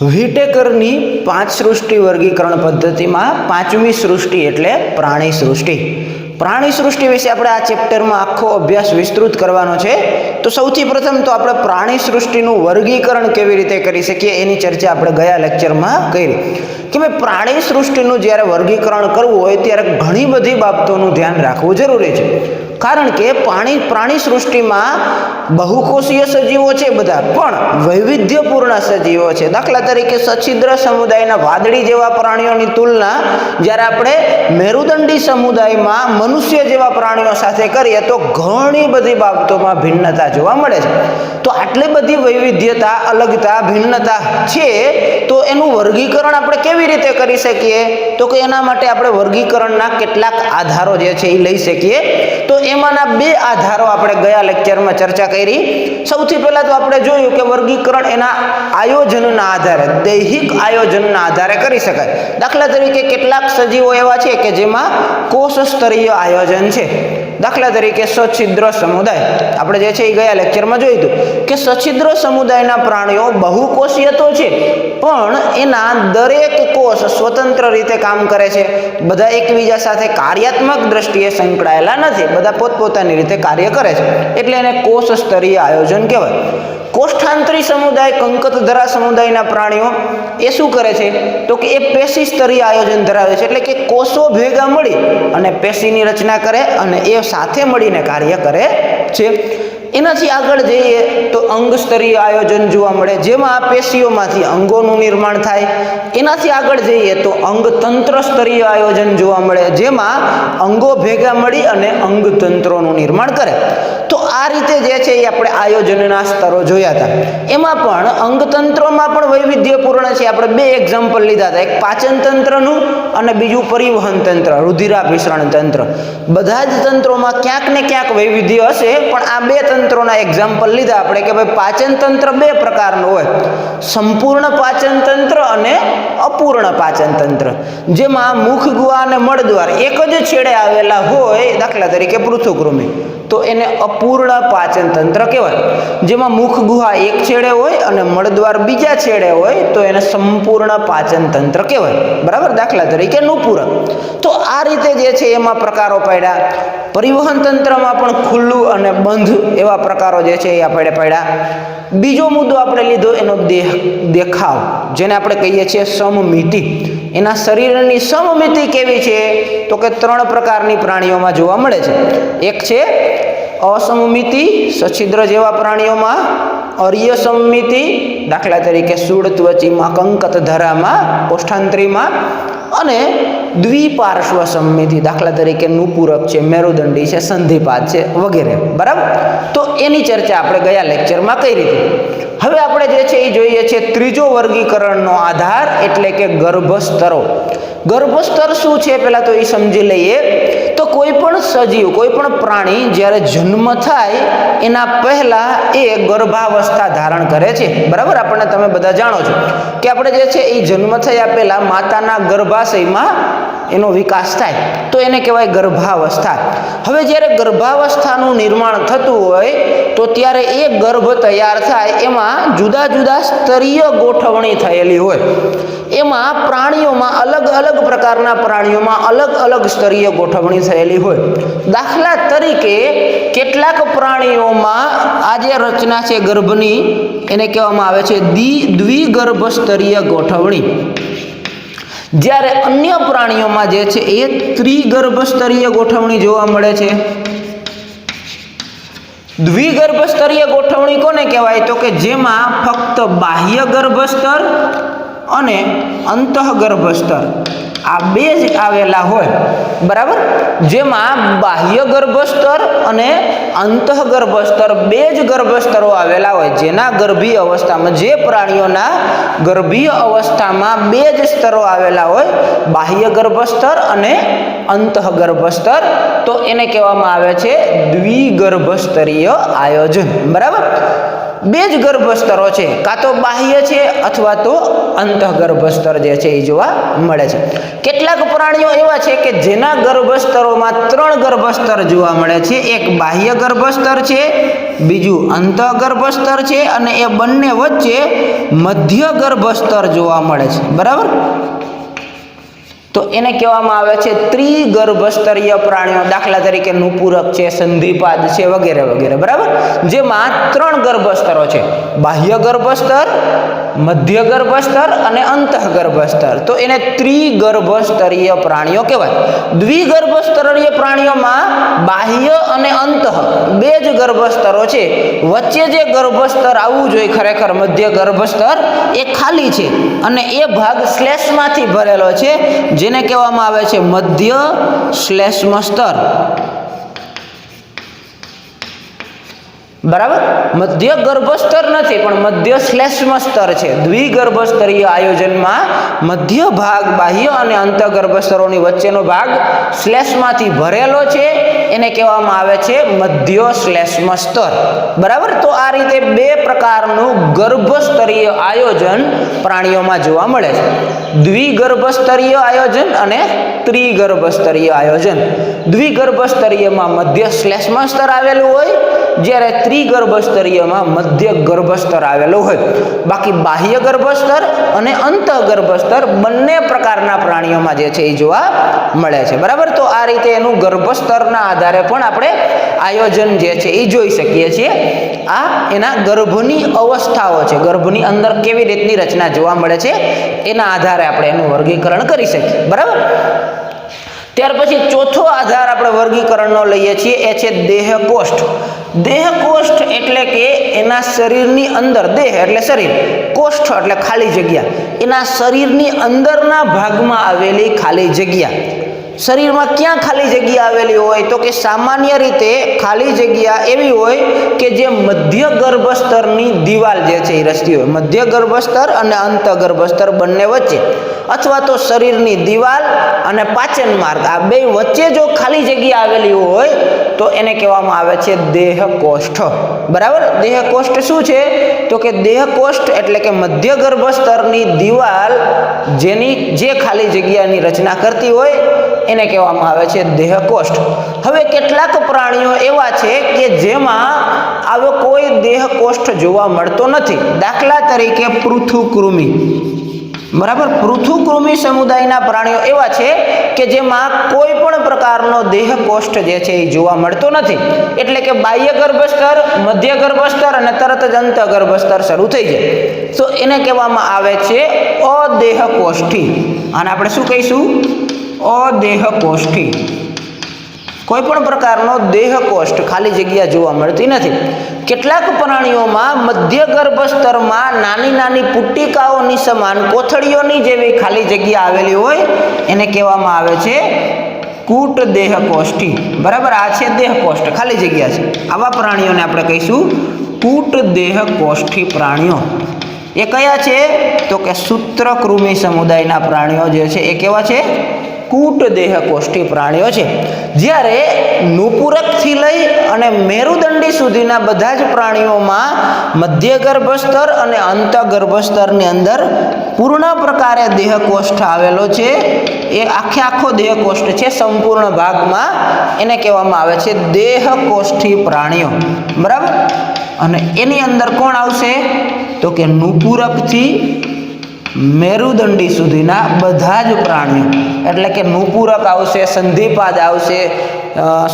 વ્હિટેકરની 5 સૃષ્ટિ વર્ગીકરણ પદ્ધતિમાં પાંચમી સૃષ્ટિ એટલે પ્રાણી સૃષ્ટિ. પ્રાણી સૃષ્ટિ વિશે આપણે આ ચેપ્ટરમાં આખો અભ્યાસ વિસ્તૃત કરવાનો છે. તો સૌથી પ્રથમ તો આપણે પ્રાણી સૃષ્ટિનું વર્ગીકરણ કેવી રીતે કરી શકીએ એની ચર્ચા આપણે ગયા લેક્ચરમાં કરી કે ભાઈ પ્રાણી સૃષ્ટિનું જ્યારે વર્ગીકરણ કરવું હોય ત્યારે ઘણી બધી બાબતોનું ધ્યાન રાખવું જરૂરી છે. કારણ કે પ્રાણી સૃષ્ટિમાં બહુકોષીય સજીવો છે બધા, પણ વૈવિધ્યપૂર્ણ સજીવો છે. દાખલા તરીકે સછિદ્ર સમુદાયના વાદળી જેવા પ્રાણીઓની તુલના જ્યારે આપણે મેરુદંડી સમુદાયમાં મનુષ્ય જેવા પ્રાણીઓ સાથે કરીએ તો ઘણી બધી બાબતોમાં ભિન્નતા જોવા મળે છે. તો આટલી બધી વૈવિધ્યતા, અલગતા, ભિન્નતા છે તો એનું વર્ગીકરણ આપણે કેવી રીતે કરી શકીએ? તો કે એના માટે આપણે વર્ગીકરણના કેટલાક આધારો જે છે એ લઈ શકીએ. તો એમાંના બે આધારો આપણે ગયા લેક્ચરમાં ચર્ચા કરી. સૌથી પહેલા તો આપણે જોયું કે વર્ગીકરણ એના આયોજનના આધારે, દૈહિક આયોજનના આધારે કરી શકાય. દાખલા તરીકે કેટલાક સજીવો એવા છે કે જેમાં કોષ સ્તરીય આયોજન છે. દાખલા તરીકે સછિદ્ર સમુદાય આપણે જે છે એ ગયા લેક્ચરમાં જોયું હતું કે સછિદ્ર સમુદાયના પ્રાણીઓ બહુકોષીય તો છે, પણ એના દરેક કોષ સ્વતંત્ર રીતે કામ કરે છે. બધા એકબીજા સાથે કાર્યાત્મક દ્રષ્ટિએ સંકળાયેલા નથી, બધા પોતપોતાની રીતે કાર્ય કરે છે, એટલે એને કોષ સ્તરીય આયોજન કહેવાય. કોષ્ઠાંતરી સમુદાય, કંકતધરા સમુદાયના પ્રાણીઓ એ શું કરે છે? તો કે એ પેશી સ્તરીય આયોજન ધરાવે છે, એટલે કે કોષો ભેગા મળી અને પેશીની રચના કરે અને એ સાથે મળીને કાર્ય કરે છે. એનાથી આગળ જઈએ તો અંગ સ્તરીય આયોજન જોવા મળે, જેમાં પેશીઓમાંથી અંગોનું નિર્માણ થાય. એનાથી આગળ જઈએ તો અંગતંત્ર સ્તરીય આયોજન જોવા મળે, જેમાં અંગો ભેગા મળી અને અંગતંત્રોનું નિર્માણ કરે. તો આ રીતે જે છે એ આપણે આયોજનના સ્તરો જોયા હતા. એમાં પણ અંગતંત્રોમાં પણ વૈવિધ્યપૂર્ણ છે. આપણે બે એક્ઝામ્પલ લીધા હતા, એક પાચન તંત્રનું અને બીજું પરિવહન તંત્ર, રુધિરાભિસરણ તંત્ર. બધા જ તંત્રોમાં ક્યાંક ને ક્યાંક વૈવિધ્ય હશે, પણ આ બે તંત્રોના એક્ઝામ્પલ લીધા આપણે કે ભાઈ પાચન તંત્ર બે પ્રકારનું હોય, સંપૂર્ણ પાચન તંત્ર અને અપૂર્ણ પાચન તંત્ર. જેમાં મુખ ગુહા અને મળદ્વાર એક જ છેડે આવેલા હોય, દાખલા તરીકે પૃથુકૃમિ, તો એને અપૂર્ણ પાચન તંત્ર કહેવાય. જેમાં મુખ ગુહા એક છેડે હોય અને મળદ્વાર બીજા છેડે હોય તો એને સંપૂર્ણ પાચન તંત્ર કહેવાય. બરાબર? દાખલા તરીકે નુપુરક. તો આ રીતે જે છે એમાં પ્રકારો પડ્યા. પરિવહન તંત્રમાં પણ ખુલ્લું અને બંધ એવા પ્રકારો જે છે એ આપણે પડ્યા. બીજો મુદ્દો આપણે લીધો એનો દેખાવ, જેને આપણે કહીએ છીએ સમમિતિ. એના શરીરની સમમિતિ કેવી છે? તો કે 3 પ્રકારની પ્રાણીઓમાં જોવા મળે છે. એક છે અસમમિતિ, સછિદ્ર જેવા પ્રાણીઓમાં. અર્ય સમમિતિ, દાખલા તરીકે શૂળત્વચીમાં, કંકતધરામાં, કોષ્ઠાંતરીમાં. અને દ્વિપાર્શ્વ સમમિતિ, દાખલા તરીકે નુપુરક છે, મેરુદંડી છે, સંધિપાત છે વગેરે. બરાબર? તો એની ચર્ચા આપણે ગયા લેક્ચરમાં કરી હતી. હવે આપણે જે છે એ જોઈએ છે ત્રીજો વર્ગીકરણનો આધાર, એટલે કે ગર્ભસ્તરો. ગર્ભસ્તર શું છે પહેલા તો એ સમજી લઈએ. તો કોઈ પણ સજીવ, કોઈ પણ પ્રાણી જ્યારે જન્મ થાય એના પહેલા એ ગર્ભાવસ્થા ધારણ કરે છે. બરાબર? આપણને તમે બધા જાણો છો કે આપણે જે છે એ જન્મ થયા પહેલા માતાના ગર્ભાશયમાં એનો વિકાસ થાય તો એને કહેવાય ગર્ભાવસ્થા. હવે જ્યારે ગર્ભાવસ્થાનું નિર્માણ થતું હોય તો ત્યારે એ ગર્ભ તૈયાર થાય એમાં જુદા જુદા સ્તરીય ગોઠવણી થયેલી હોય. એમાં પ્રાણીઓમાં અલગ અલગ પ્રકારના પ્રાણીઓમાં અલગ અલગ સ્તરીય ગોઠવણી થયેલી હોય. દાખલા તરીકે કેટલાક પ્રાણીઓમાં આ જે રચના છે ગર્ભની એને કહેવામાં આવે છે દ્વિગર્ભ સ્તરીય ગોઠવણી. જ્યારે અન્ય પ્રાણીઓમાં જે છે એ ત્રિગર્ભ સ્તરીય ગોઠવણી જોવા મળે છે. દ્વિગર્ભ સ્તરીય ગોઠવણી કોને કહેવાય? તો કે જેમાં ફક્ત બાહ્ય ગર્ભસ્તર અને અંતઃગર્ભ સ્તર આ બે જ આવેલા હોય. બરાબર? જેમાં બાહ્ય ગર્ભસ્તર અને અંતઃગર્ભસ્તર બે જ ગર્ભસ્તરો આવેલા હોય. જેના ગર્ભીય અવસ્થામાં, જે પ્રાણીઓના ગર્ભીય અવસ્થામાં બે જ સ્તરો આવેલા હોય, બાહ્ય ગર્ભસ્તર અને અંતઃગર્ભસ્તર, તો એને કહેવામાં આવે છે દ્વિગર્ભ સ્તરીય આયોજન. બરાબર? બે જ ગર્ભસ્તરો છે, કાં તો બાહ્ય છે અથવા તો અંતઃગર્ભસ્તર જે છે એ જોવા મળે છે. કેટલાક પ્રાણીઓ એવા છે કે જેના ગર્ભસ્તરોમાં 3 ગર્ભસ્તર જોવા મળે છે. એક બાહ્ય ગર્ભસ્તર છે, બીજું અંતઃગર્ભસ્તર છે અને એ બંને વચ્ચે મધ્ય ગર્ભસ્તર જોવા મળે છે. બરાબર, તો એને કહેવામાં આવે છે ત્રિગર્ભસ્તરીય પ્રાણીઓ. દાખલા તરીકે નુપુરક છે, સંધિપાદ છે, વગેરે વગેરે. બરાબર, જેમાં 3 ગર્ભસ્તરો છે, બાહ્ય ગર્ભસ્તર, મધ્ય ગર્ભસ્તર અને અંતઃગર્ભસ્તર. તો એને ત્રિગર્ભસ્તરીય પ્રાણીઓ કહેવાય. દ્વિગર્ભસ્તરીય પ્રાણીઓમાં બાહ્ય અને અંતઃ બે જ ગર્ભસ્તરો છે. વચ્ચે જે ગર્ભસ્તર આવવું જોઈએ ખરેખર મધ્ય ગર્ભસ્તર, એ ખાલી છે અને એ ભાગ શ્લેષ્મમાંથી ભરેલો છે, જેને કહેવામાં આવે છે મધ્ય શ્લેષ્મ સ્તર. બરાબર, મધ્ય ગર્ભસ્તર નથી પણ મધ્ય શ્લેષ્મ સ્તર છે. દ્વિગર્ભસ્તરીય આયોજનમાં મધ્ય ભાગ બાહ્ય અને અંતઃગર્ભસ્તરોની વચ્ચેનો ભાગ શ્લેષ્મમાંથી ભરેલો છે, એને કહેવામાં આવે છે મધ્ય શ્લેષ્મ સ્તર. બરાબર, તો આ રીતે બે પ્રકારનું ગર્ભસ્તરીય આયોજન પ્રાણીઓમાં જોવા મળે છે. દ્વિગર્ભસ્તરીય આયોજન અને ત્રિગર્ભસ્તરીય આયોજન. દ્વિગર્ભસ્તરીયમાં મધ્ય શ્લેષ્મ સ્તર આવેલું હોય, જ્યારે ત્રિગર્ભસ્તરીયમાં મધ્ય ગર્ભસ્તર આવેલું હોય. બાકી બાહ્ય ગર્ભસ્તર અને અંતઃગર્ભસ્તર બંને પ્રકારના પ્રાણીઓમાં જે છે એ જોવા મળે છે. બરાબર, તો આ રીતે એનું ગર્ભસ્તરના આધારે પણ આપણે આયોજન જે છે એ જોઈ શકીએ છીએ. આ એના ગર્ભની અવસ્થાઓ છે, ગર્ભની અંદર કેવી રીતની રચના જોવા મળે છે એના આધારે આપણે એનું વર્ગીકરણ કરી શકીએ. બરાબર, ત્યાર પછી ચોથો આધાર આપણે વર્ગીકરણનો લઈએ છીએ, એ છે દેહકોષ્ઠ. દેહકોષ્ઠ એટલે કે એના શરીરની અંદર, દેહ એટલે શરીર, કોષ્ઠ એટલે ખાલી જગ્યા, એના શરીરની અંદરના ભાગમાં આવેલી ખાલી જગ્યા. શરીરમાં ક્યાં ખાલી જગ્યા આવેલી હોય તો કે સામાન્ય રીતે ખાલી જગ્યા એવી હોય કે જે મધ્ય ગર્ભસ્તરની દિવાલ જે છે એ રચતી હોય. મધ્ય ગર્ભસ્તર અને અંતઃગર્ભસ્તર બંને વચ્ચે, અથવા તો શરીરની દિવાલ અને પાચન માર્ગ, આ બે વચ્ચે જો ખાલી જગ્યા આવેલી હોય તો એને કહેવામાં આવે છે દેહકોષ્ઠ. બરાબર, દેહકોષ્ઠ શું છે તો કે દેહકોષ્ઠ એટલે કે મધ્ય ગર્ભસ્તરની દિવાલ જેની જે ખાલી જગ્યાની રચના કરતી હોય એને કહેવામાં આવે છે દેહકોષ્ઠ. હવે કેટલાક પ્રાણીઓ એવા છે કે જેમાં આવો કોઈ દેહકોષ્ઠ જોવા મળતો નથી. દાખલા તરીકે પૃથુકૃમિ. બરાબર, પૃથુકૃમિ સમુદાયના પ્રાણીઓ એવા છે કે જેમાં કોઈ પણ પ્રકારનો દેહકોષ્ઠ જે છે એ જોવા મળતો નથી. એટલે કે બાહ્ય ગર્ભસ્તર, મધ્ય ગર્ભસ્તર અને તરત જ અંતઃગર્ભસ્તર શરૂ થઈ જાય તો એને કહેવામાં આવે છે અદેહકોષ્ઠી. અને આપણે શું કહીશું? અદેહકોષ્ઠી. કોઈ પણ પ્રકારનો દેહકોષ્ઠ, ખાલી જગ્યા જોવા મળતી નથી. કેટલાક પ્રાણીઓમાં મધ્ય ગર્ભસ્તરમાં નાની નાની પુટ્ટિકાઓની સમાન કોથળીઓની જેવી ખાલી જગ્યા આવેલી હોય, એને કહેવામાં આવે છે કૂટ દેહકોષ્ઠી. બરાબર, આ છે દેહકોષ્ઠ, ખાલી જગ્યા છે. આવા પ્રાણીઓને આપણે કહીશું કૂટ દેહકોષ્ઠી પ્રાણીઓ. એ કયા છે તો કે સૂત્રકૃમિ સમુદાયના પ્રાણીઓ જે છે એ કેવા છે? કૂટ દેહકોષ્ઠી પ્રાણીઓ છે. જ્યારે નુપુરકથી લઈ અને મેરુદંડી સુધીના બધા જ પ્રાણીઓમાં મધ્ય ગર્ભસ્તર અને અંતઃગર્ભસ્તરની અંદર પૂર્ણ પ્રકારે દેહકોષ્ઠ આવેલો છે. એ આખો દેહકોષ્ઠ છે સંપૂર્ણ ભાગમાં, એને કહેવામાં આવે છે દેહકોષ્ઠી પ્રાણીઓ. બરાબર, અને એની અંદર કોણ આવશે તો કે નુપુરકથી મેરુદંડી સુધીના બધા જ પ્રાણીઓ. એટલે કે નુપુરક આવશે, સંધિપાદ આવશે,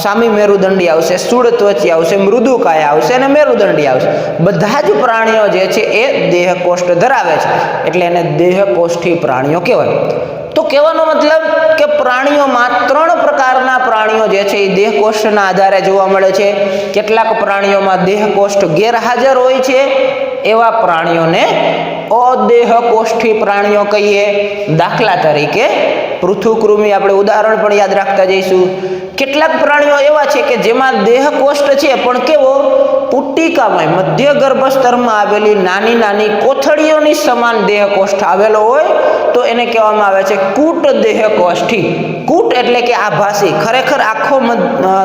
સામી મેરુદંડી આવશે, સ્થૂળત્વચી આવશે, મૃદુકાય આવશે અને મેરુદંડી આવશે. બધા જ પ્રાણીઓ જે છે એ દેહકોષ્ઠ ધરાવે છે, એટલે એને દેહકોષ્ઠી પ્રાણીઓ કહેવાય. તો કહેવાનો મતલબ કે પ્રાણીઓમાં 3 પ્રકારના પ્રાણીઓ જે છે એ દેહકોષ્ઠના આધારે જોવા મળે છે. કેટલાક પ્રાણીઓમાં દેહકોષ્ઠ ગેરહાજર હોય છે, એવા પ્રાણીઓને અદેહકોષ્ઠી પ્રાણીઓ કહીએ. દાખલા તરીકે પૃથુકૃમિ, આપણે ઉદાહરણ પણ યાદ રાખતા જઈશું. કેટલાક પ્રાણીઓ એવા છે કે જેમાં દેહકોષ્ઠ છે પણ કેવો? પુટ્ટિકામય, મધ્ય ગર્ભસ્તરમાં આવેલી નાની નાની કોથળીઓની સમાન દેહકોષ્ઠ આવેલો હોય તો એને કહેવામાં આવે છે કૂટ દેહકોષ્ઠી. કૂટ એટલે કે આભાસી, ખરેખર આખો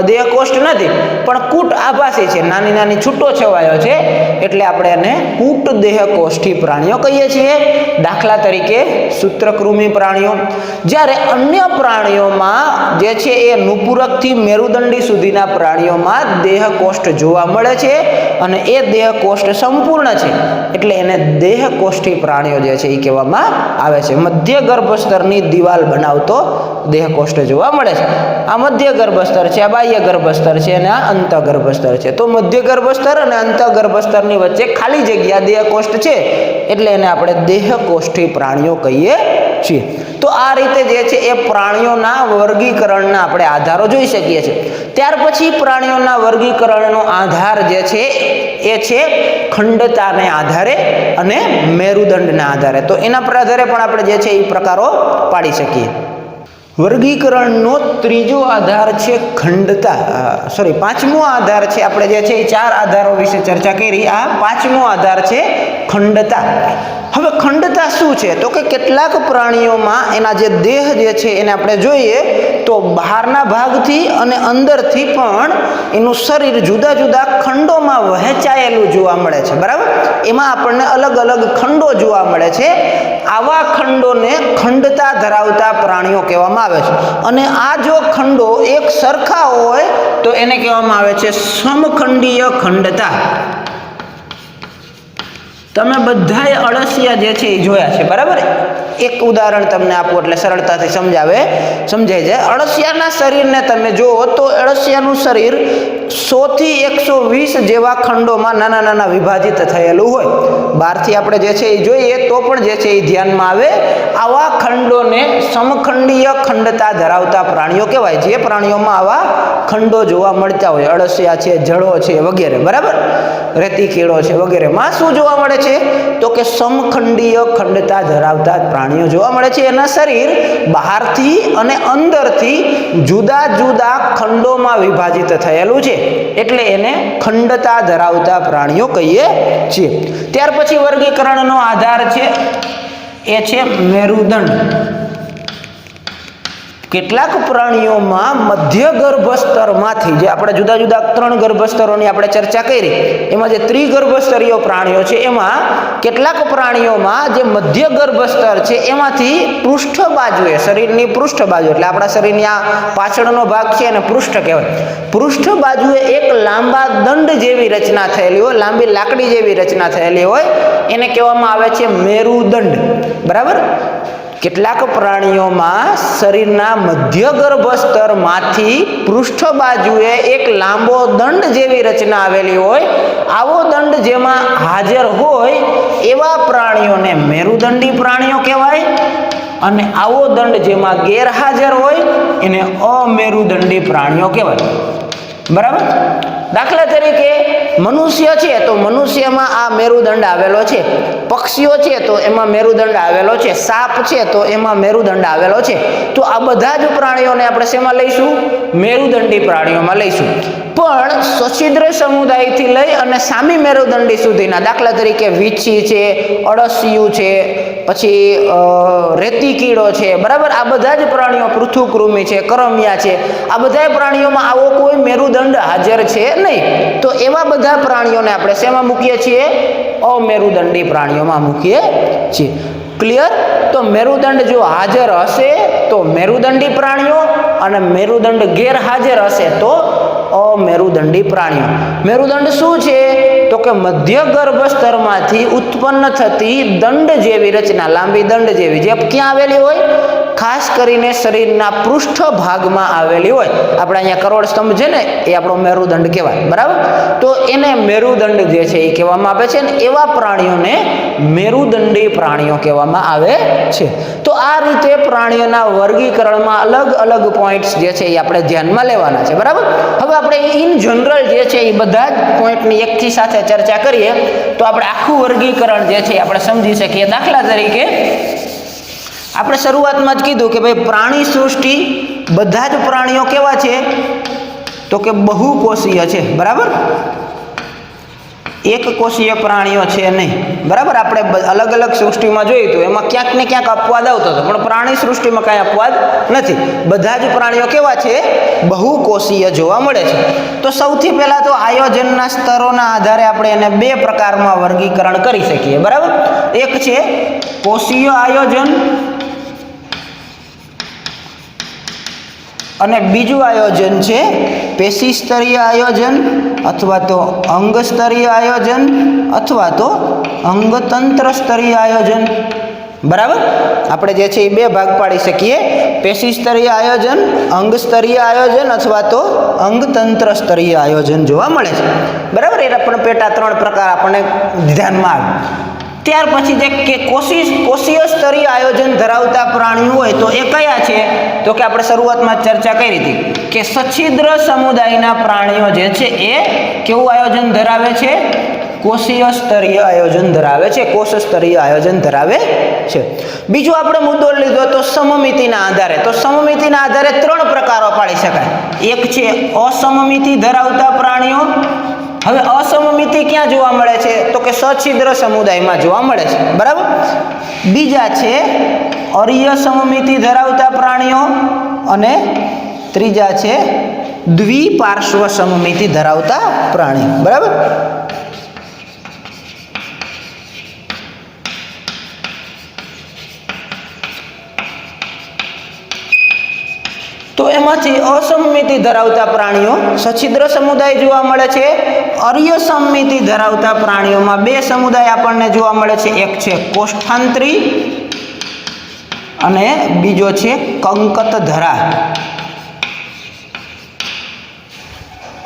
દેહકોષ્ઠ નથી પણ કૂટ આભાસી છે, નાની નાની છૂટો છવાયો છે એટલે આપણે એને કૂટ દેહકોષ્ઠી પ્રાણીઓ કહીએ છીએ. દાખલા તરીકે સૂત્રકૃમિ પ્રાણીઓ. જ્યારે અન્ય પ્રાણીઓમાં જે છે એ નુપુરકથી મેરુદંડી સુધીના પ્રાણીઓમાં દેહકોષ્ઠ જોવા મળે છે અને એ દેહકોષ્ઠ સંપૂર્ણ છે એટલે એને દેહકોષ્ઠી પ્રાણીઓ જે છે એ કહેવામાં આવે છે. મધ્ય ગર્ભસ્તરની દિવાલ બનાવતો દેહકોષ્ઠ જોવા મળે છે. આ મધ્ય ગર્ભસ્તર છે, આ બાહ્ય ગર્ભસ્તર છે અને આ અંત ગર્ભસ્તર છે. તો મધ્ય ગર્ભસ્તર અને અંત ગર્ભસ્તરની વચ્ચે ખાલી જગ્યા દેહકોષ્ઠ છે એટલે એને આપણે દેહકોષ્ઠી પ્રાણીઓ કહીએ છીએ. તો આ રીતે જે છે એ પ્રાણીઓના વર્ગીકરણના આપણે આધારો જોઈ શકીએ છીએ. ત્યાર પછી પ્રાણીઓના વર્ગીકરણનો આધાર જે છે એ છે ખંડતાને આધારે અને મેરુદંડના આધારે. તો એના પર આધારે પણ આપણે જે છે એ પ્રકારો પાડી શકીએ. વર્ગીકરણનો ત્રીજો આધાર છે ખંડતા, પાંચમો આધાર છે. આપણે જે છે એ 4 આધારો વિશે ચર્ચા કરી, આ પાંચમો આધાર છે ખંડતા. હવે ખંડતા શું છે? તો કે કેટલાક પ્રાણીઓમાં એના જે દેહ જે છે એને આપણે જોઈએ તો બહારના ભાગથી અને અંદરથી પણ એનું શરીર જુદા જુદા ખંડોમાં વહેંચાયેલું જોવા મળે છે. બરાબર, એમાં આપણને અલગ અલગ ખંડો જોવા મળે છે. આવા ખંડોને ખંડતા ધરાવતા પ્રાણીઓ કહેવામાં આવે છે. અને આ જો ખંડો એક સરખા હોય તો એને કહેવામાં આવે છે સમખંડીય ખંડતા. તમે બધાએ અળસિયા જે છે એ જોયા છે. બરાબર, એક ઉદાહરણ તમને આપું એટલે સરળતાથી સમજાઈ જાય. અળસિયાના શરીરને તમે જુઓ તો અળસિયાનું શરીર 100 થી 120 જેવા ખંડોમાં નાના નાના વિભાજિત થયેલું હોય. બહારથી આપણે જે છે એ જોઈએ તો પણ જે છે એ ધ્યાનમાં આવે. આવા ખંડોને સમખંડીય ખંડતા ધરાવતા પ્રાણીઓ કહેવાય. જે પ્રાણીઓમાં આવા ખંડો જોવા મળતા હોય, અળસિયા છે, જળો છે વગેરે, બરાબર, રેતી કીડો છે વગેરેમાં શું જોવા મળે છે? તો કે સમખંડીય ખંડતા ધરાવતા પ્રાણીઓ જોવા મળે છે. એના શરીર બહારથી અને અંદરથી જુદા જુદા ખંડોમાં વિભાજિત થયેલું છે એટલે એને ખંડતા ધરાવતા પ્રાણીઓ કહીએ છીએ. ત્યાર પછી વર્ગીકરણનો આધાર છે એ છે મેરુદંડ. કેટલાક પ્રાણીઓમાં મધ્ય ગર્ભસ્તરમાંથી, જે આપણે જુદા જુદા 3 ગર્ભસ્તરોની આપણે ચર્ચા કરી, એમાં જે ત્રિગર્ભસ્તરીય પ્રાણીઓ છે એમાં કેટલાક પ્રાણીઓમાં જે મધ્ય ગર્ભસ્તર છે એમાંથી પૃષ્ઠ બાજુએ, શરીરની પૃષ્ઠ બાજુ, એટલે આપણા શરીરની આ પાછળનો ભાગ છે એને પૃષ્ઠ કહેવાય. પૃષ્ઠ બાજુએ એક લાંબા દંડ જેવી રચના થયેલી હોય, લાંબી લાકડી જેવી રચના થયેલી હોય, એને કહેવામાં આવે છે મેરુદંડ. બરાબર, કેટલાક પ્રાણીઓમાં શરીરના મધ્ય ગર્ભસ્તરમાંથી પૃષ્ઠ બાજુએ એક લાંબો દંડ જેવી રચના આવેલી હોય. આવો દંડ જેમાં હાજર હોય એવા પ્રાણીઓને મેરુદંડી પ્રાણીઓ કહેવાય અને આવો દંડ જેમાં ગેરહાજર હોય એને અમેરુદંડી પ્રાણીઓ કહેવાય. બરાબર, દાખલા તરીકે મનુષ્ય છે તો મનુષ્યમાં આ મેરુદંડ આવેલો છે. પક્ષીઓ છે તો એમાં મેરુદંડ આવેલો છે. સાપ છે તો એમાં મેરુદંડ આવેલો છે. તો આ બધા જ પ્રાણીઓને આપણે શેમાં લઈશું? મેરુદંડી પ્રાણીઓમાં લઈશું. પણ સછિદ્ર સમુદાયથી લઈ અને સામી મેરુદંડી સુધીના, દાખલા તરીકે વીછી છે, અળસિયું છે, પછી રેતી કીડો છે, બરાબર, આ બધા જ પ્રાણીઓ, પૃથુકૃમિ છે, કરમિયા છે, આ બધા પ્રાણીઓમાં આવો કોઈ મેરુદંડ હાજર છે નહીં. તો એવા બધા પ્રાણીઓને આપણે શેમાં મૂકીએ છીએ? અમેરુદંડી પ્રાણીઓમાં મૂકીએ છીએ. ક્લિયર? તો મેરુદંડ જો હાજર હશે તો મેરુદંડી પ્રાણીઓ અને મેરુદંડ ગેરહાજર હશે તો અમેરુદંડી પ્રાણીઓ. મેરુદંડ શું છે? તો કે મધ્ય ગર્ભસ્તરમાંથી ઉત્પન્ન થતી દંડ જેવી રચના, લાંબી દંડ જેવી, જે ક્યાં આવેલી હોય? ખાસ કરીને શરીરના પૃષ્ઠ ભાગમાં આવેલી હોય. આપણે અહીંયા કરોડ સ્તંભ છે ને એ આપણો મેરુદંડ કહેવાય. બરાબર, તો એને મેરુદંડ જે છે એ કહેવામાં આવે છે. અને એવા પ્રાણીઓને મેરુદંડી પ્રાણીઓ કહેવામાં આવે છે. તો આ રીતે પ્રાણીઓના વર્ગીકરણમાં અલગ અલગ પોઈન્ટ્સ જે છે એ આપણે ધ્યાનમાં લેવાના છે. બરાબર, હવે આપણે ઇન જનરલ જે છે એ બધા જ પોઈન્ટની એકથી સાથે ચર્ચા કરીએ તો આપણે આખું વર્ગીકરણ જે છે આપણે સમજી શકીએ. દાખલા તરીકે આપણે શરૂઆતમાં જ કીધું કે ભાઈ પ્રાણી સૃષ્ટિ બધા જ પ્રાણીઓ કેવા છે? તો કે બહુકોષીય છે. બરાબર, એક કોષીય પ્રાણીઓ છે નહીં, બરાબર. આપણે અલગ અલગ સૃષ્ટિમાં જોયું તો એમાં ક્યાંક ને ક્યાંક અપવાદ આવતો હતો, પણ પ્રાણી સૃષ્ટિમાં કાંઈ અપવાદ નથી. બધા જ પ્રાણીઓ કેવા છે? બહુકોષીય જોવા મળે છે. તો સૌથી પહેલા તો આયોજનના સ્તરોના આધારે આપણે એને બે પ્રકારમાં વર્ગીકરણ કરી શકીએ, બરાબર. એક છે કોષીય આયોજન અને બીજું આયોજન છે પેશી સ્તરીય આયોજન અથવા તો અંગ સ્તરીય આયોજન અથવા તો અંગતંત્ર સ્તરીય આયોજન, બરાબર. આપણે જે છે એ બે ભાગ પાડી શકીએ: પેશી સ્તરીય આયોજન, અંગ સ્તરીય આયોજન અથવા તો અંગતંત્ર સ્તરીય આયોજન જોવા મળે છે, બરાબર. એ પણ પેટા ત્રણ પ્રકાર આપણને ધ્યાનમાં આવે. ત્યાર પછી જે કે કોષીય સ્તરીય આયોજન ધરાવતા પ્રાણીઓ હોય તો એ કયા છે? તો કે આપણે શરૂઆતમાં ચર્ચા કરી હતી કે સછિદ્ર સમુદાયના પ્રાણીઓ જે છે એ કેવું આયોજન ધરાવે છે? કોષીય સ્તરીય આયોજન ધરાવે છે, કોષ સ્તરીય આયોજન ધરાવે છે. બીજો આપણે મુદ્દો લીધો તો સમમિતિના આધારે. તો સમમિતિના આધારે ત્રણ પ્રકારો પાડી શકાય. એક છે અસમમિતિ ધરાવતા પ્રાણીઓ. હવે અસમમિતિ ક્યાં જોવા મળે છે? તો કે સછિદ્ર સમુદાયમાં જોવા મળે છે, બરાબર. બીજા છે અરીય સમમિતિ ધરાવતા પ્રાણીઓ અને ત્રીજા છે દ્વિપાર્શ્વ સમમિતિ ધરાવતા પ્રાણીઓ, બરાબર. તો એમાંથી અસમમિતિ ધરાવતા પ્રાણીઓ સછિદ્ર સમુદાય જોવા મળે છે. અરીય સમમિતિ ધરાવતા પ્રાણીઓમાં બે સમુદાય આપણને જોવા મળે છે. એક છે કોષ્ઠાંત્રી અને બીજો છે કંકતધરા.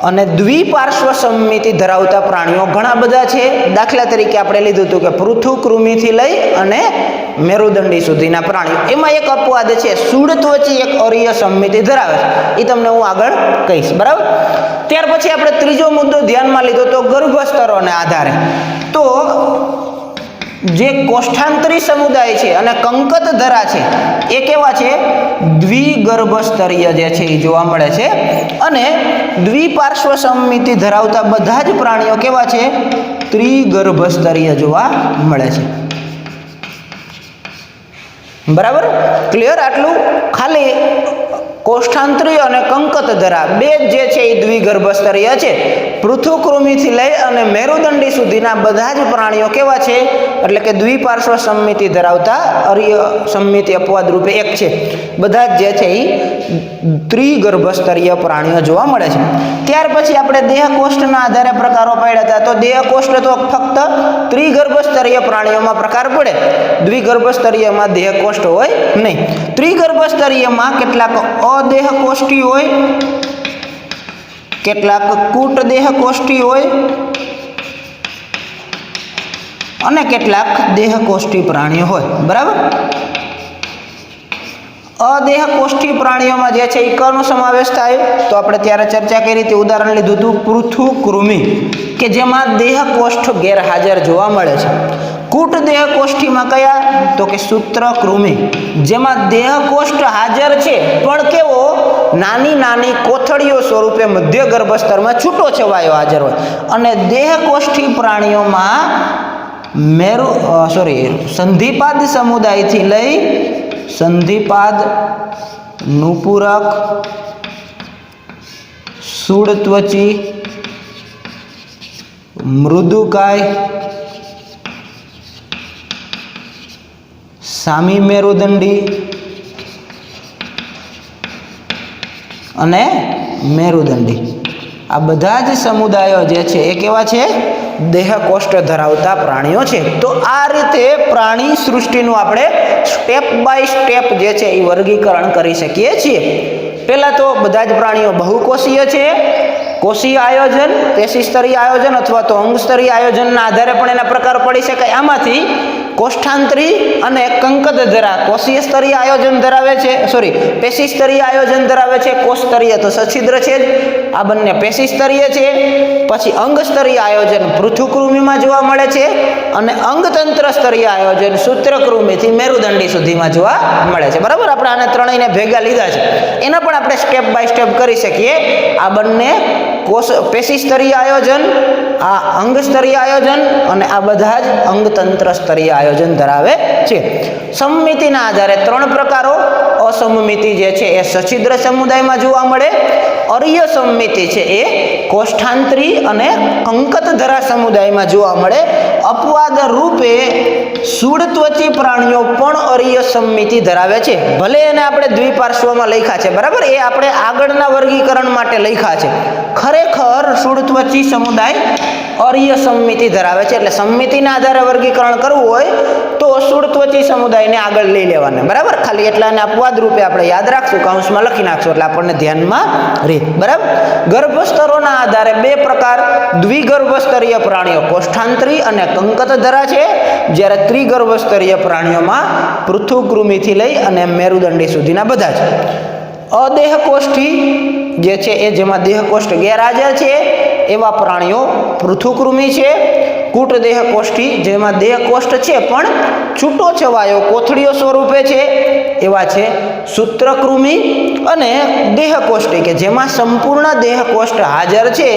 અને દ્વિપાર્શ્વ સમમિતિ ધરાવતા પ્રાણીઓ ઘણા બધા છે. દાખલા તરીકે આપણે લીધું હતું કે પૃથુકૃમિથી લઈ અને મેરુદંડી સુધીના પ્રાણીઓ. એમાં એક અપવાદ છે, સુડત્વચી એક અરીય સમમિતિ ધરાવે છે. એ તમને હું આગળ કહીશ, બરાબર. ત્યાર પછી આપણે ત્રીજો મુદ્દો ધ્યાનમાં લીધો તો ગર્ભસ્તરોને આધારે. તો જે કોષ્ઠાંતરી સમુદાય છે અને કંકતધરા છે એ કેવા છે? દ્વિગર્ભસ્તરીય જે છે એ જોવા મળે છે. અને દ્વિપાર્શ્વ સમમિતિ ધરાવતા બધા જ પ્રાણીઓ કેવા છે? ત્રિગર્ભસ્તરીય જોવા મળે છે, બરાબર. ક્લિયર? આટલું ખાલી કોષ્ઠાંતરી અને કંકતધરા બે જે છે એ દ્વિગર્ભસ્તરીય છે. પૃથુકૃમિથી લઈ અને મેરુદંડી સુધીના બધા જ પ્રાણીઓ કેવા છે? એટલે કે દ્વિપાર્શ્વ સમમિતિ ધરાવતા અરીય સમમિતિ અપવાદ રૂપે એક છે. બધા જ જે છે એ ત્રિગર્ભસ્તરીય પ્રાણીઓ જોવા મળે છે. ત્યાર પછી આપણે દેહકોષ્ઠના આધારે પ્રકારો પાડ્યા હતા. તો દેહકોષ્ઠ તો ફક્ત ત્રિગર્ભસ્તરીય પ્રાણીઓમાં પ્રકાર પડે, દ્વિગર્ભસ્તરીયમાં દેહકોષ્ઠ હોય નહીં. ત્રિગર્ભસ્તરીયમાં કેટલાક અદેહકોષ્ઠી હોય, કેટલાક કૂટ દેહકોષ્ઠી હોય અને કેટલાક દેહકોષ્ઠી પ્રાણીઓ હોય, બરાબર. અદેહકોષ્ઠી પ્રાણીઓમાં જે છે એ કનો સમાવેશ થાય? તો આપણે ત્યારે ચર્ચા કરી હતી, ઉદાહરણ લીધું હતું પૃથુકૃમિ, કે જેમાં દેહકોષ્ઠ ગેરહાજર જોવા મળે છે. કૂટ દેહકોષ્ઠીમાં કયા? તો કે સૂત્રકૃમિ, જેમાં દેહકોષ્ઠ હાજર છે પણ કેવો? નાની નાની કોથળીઓ સ્વરૂપે મધ્ય ગર્ભસ્તરમાં છૂટો છવાયો હાજર હોય. અને દેહકોષ્ઠી પ્રાણીઓમાં સંધિપાદ સમુદાયથી લઈ સંધિપાદ, નુપુરક, સુડત્વચી, મૃદુકાય, સામી મેરુદંડી અને મેરુદંડી, આ બધા જ સમુદાયો જે છે એ કેવા છે? દેહકોષ્ઠ ધરાવતા પ્રાણીઓ છે. તો આ રીતે પ્રાણી સૃષ્ટિનું આપણે સ્ટેપ બાય સ્ટેપ જે છે એ વર્ગીકરણ કરી શકીએ છીએ. પહેલા તો બધા જ પ્રાણીઓ બહુકોષીય છે. કોષીય આયોજન, પેશી સ્તરીય આયોજન અથવા તો અંગ સ્તરીય આયોજનના આધારે પણ એના પ્રકાર પડી શકાય. આમાંથી કોષ્ઠાંતરી અને કંકતધરા કોષીય સ્તરીય આયોજન ધરાવે છે, પેશી સ્તરીય આયોજન ધરાવે છે. કોષ સ્તરીય તો સછિદ્ર છે જ, આ બંને પેશી સ્તરીય છે. પછી અંગ સ્તરીય આયોજન પૃથુકૃમિમાં જોવા મળે છે અને અંગતંત્ર સ્તરીય આયોજન સૂત્રકૃમિથી મેરુદંડી સુધીમાં જોવા મળે છે, બરાબર. આપણે આને ત્રણેયને ભેગા લીધા છે. એના પણ આપણે સ્ટેપ બાય સ્ટેપ કરી શકીએ. આ બંને પેશી સ્તરીય આયોજન, આ અંગ સ્તરીય આયોજન અને આ બધા જ અંગતંત્ર સ્તરીય આયોજન ધરાવે છે. સમમિતિના આધારે 3 પ્રકારો. અસમમિતિ જે છે એ સછિદ્ર સમુદાયમાં જોવા મળે. અર્ય સમમિતિ છે એ કોષ્ઠાંતરી અને કંકતધરા સમુદાયમાં જોવા મળે. અપવાદ રૂપે સુડત્વચી પ્રાણીઓ પણ અર્ય સમમિતિ ધરાવે છે. ભલે એને આપણે દ્વિપાર્શ્વમાં લખ્યા છે, બરાબર, એ આપણે આગળના વર્ગીકરણ માટે લખ્યા છે. ખરેખર સુડત્વચી સમુદાય અર્ય સમમિતિ ધરાવે છે. એટલે સમમિતિના આધારે વર્ગીકરણ કરવું હોય તો સુડત્વચી સમુદાયને આગળ લઈ લેવાના, બરાબર. ખાલી એટલાને અપવાદ રૂપે આપણે યાદ રાખશું, કૌંસમાં લખી નાખશું એટલે આપણને ધ્યાનમાં રહે, બરાબર. ગર્ભસ્તરોના આધારે 2 પ્રકાર. દ્વિગર્ભસ્તરીય પ્રાણીઓ કોષ્ઠાંતરી અને કંકતધરા છે, જ્યારે ત્રિગર્ભસ્તરીય પ્રાણીઓમાં પૃથુકૃમિથી લઈ અને મેરુદંડી સુધીના બધા છે. અદેહકોષ્ઠી જે છે એ જેમાં દેહકોષ્ઠ ગેરહાજર છે એવા પ્રાણીઓ પૃથુકૃમિ છે. કૂટદેહકોષ્ઠી જેમાં દેહકોષ્ઠ છે પણ છૂટો છવાયો કોથળીઓ સ્વરૂપે છે એવા છે સૂત્રકૃમિ. અને દેહકોષ્ઠી કે જેમાં સંપૂર્ણ દેહકોષ્ઠ હાજર છે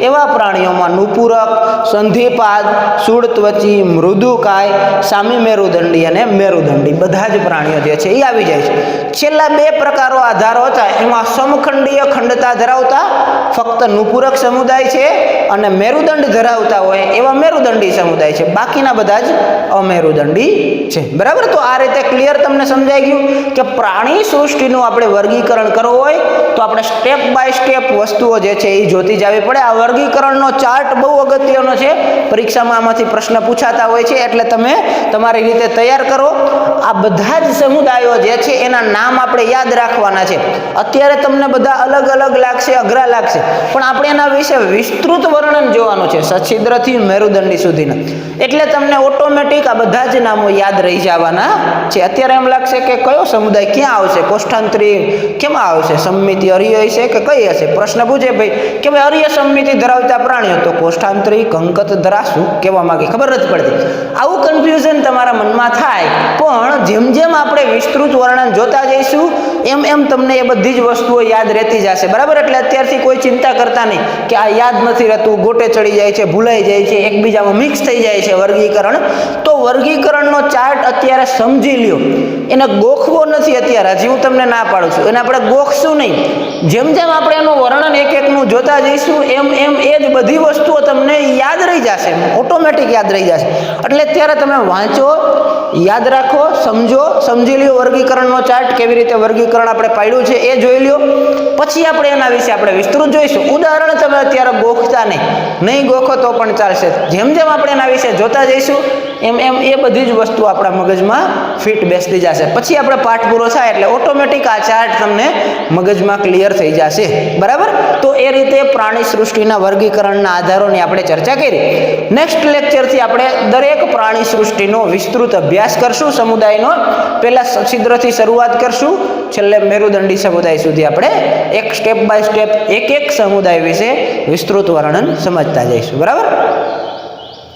એવા પ્રાણીઓમાં નુપુરક, સંધિપાદ, સુડત્વચી, મૃદુકાય, સામી મેરુદંડી અને મેરુદંડી બધા જ પ્રાણીઓ જે છે એ આવી જાય છે. છેલ્લા 2 પ્રકારો આધારો હતા એમાં સમખંડીય ખંડતા ધરાવતા ફક્ત નુપુરક સમુદાય છે અને મેરુદંડ ધરાવતા હોય એવા મેરુદંડી સમુદાય છે. બાકીના બધા જ અમેરુદંડી છે, બરાબર. તો આ રીતે ક્લિયર તમને સમજાઈ ગયું કે પ્રાણી સૃષ્ટિનું આપણે વર્ગીકરણ કરવું હોય તો આપણે સ્ટેપ બાય સ્ટેપ વસ્તુઓ જે છે એ જોતી જવી પડે. આ વર્ગીકરણનો ચાર્ટ બહુ અગત્યનો છે, પરીક્ષામાં આમાંથી પ્રશ્ન પૂછાતા હોય છે, એટલે તમે તમારી રીતે તૈયાર કરો. આ બધા જ સમુદાયો જે છે એના નામ આપણે યાદ રાખવાના છે. અત્યારે તમને બધા અલગ અલગ લાગશે, અઘરા લાગશે, પણ આપણે એના વિશે વિસ્તૃત વર્ણન જોવાનું છે, સછિદ્રથી મેરુદંડી સુધીના. એટલે તમને ઓટોમેટિક આ બધા જ નામો યાદ રહી જવાના છે. અત્યારે એમ લાગશે કે કયો સમુદાય ક્યાં આવશે, કોષ્ઠાંતરી કેમાં આવશે, સમમિતિ અર્ય હશે કે કઈ હશે. પ્રશ્ન પૂછે ભાઈ કે ભાઈ અર્ય સમમિતિ ધરાવતા પ્રાણીઓ તો કોષ્ઠાંતરી, કંકતધરા શું કહેવા માંગે, ખબર નથી પડતી. આવું કન્ફ્યુઝન તમારા મનમાં થાય, પણ જેમ જેમ આપણે વિસ્તૃત વર્ણન જોતા જઈશું એમ એમ તમને એ બધી જ વસ્તુઓ યાદ રહેતી જશે, બરાબર. એટલે અત્યારથી કોઈ ચિંતા કરતા નહીં કે આ યાદ નથી રહેતું, ગોટે ચડી જાય છે, ભૂલાઈ જાય છે, એકબીજામાં મિક્સ થઈ જાય છે વર્ગીકરણ. તો વર્ગીકરણનો ચાર્ટ અત્યારે સમજી લ્યો, એને ગોખવો નથી. અત્યારે હજી હું તમને ના પાડું છું, એને આપણે ગોખશું નહીં. જેમ જેમ આપણે એનું વર્ણન એક એકનું જોતા જઈશું એમ એમ એ જ બધી વસ્તુઓ તમને યાદ રહી જશે, ઓટોમેટિક યાદ રહી જશે. એટલે અત્યારે તમે વાંચો, યાદ રાખો, સમજો, સમજી લ્યો વર્ગીકરણનો ચાર્ટ, કેવી રીતે વર્ગીકરણ આપણે પાડ્યું છે એ જોઈ લ્યો. પછી આપણે એના વિશે આપણે વિસ્તૃત જોઈશું. ઉદાહરણ તમે અત્યારે ગોખતા નહીં ગોખો તો પણ ચાલશે. જેમ જેમ આપણે એના વિશે જોતા જઈશું એમ એમ એ બધી જ વસ્તુ આપણા મગજમાં ફિટ બેસતી જશે. પછી આપણે પાઠ પૂરો થાય એટલે ઓટોમેટિક આ ચાર્ટ તમને મગજમાં ક્લિયર થઈ જશે, બરાબર. તો એ રીતે પ્રાણી સૃષ્ટિના વર્ગીકરણના આધારોની આપણે ચર્ચા કરી. નેક્સ્ટ લેક્ચરથી આપણે દરેક પ્રાણી સૃષ્ટિનો વિસ્તૃત અભ્યાસ કરશું સમુદાયનો. પહેલા સછિદ્રથી શરૂઆત કરશું, છેલ્લે મેરુદંડી સમુદાય સુધી આપણે એક સ્ટેપ બાય સ્ટેપ એક એક સમુદાય વિશે વિસ્તૃત વર્ણન સમજતા જઈશું, બરાબર.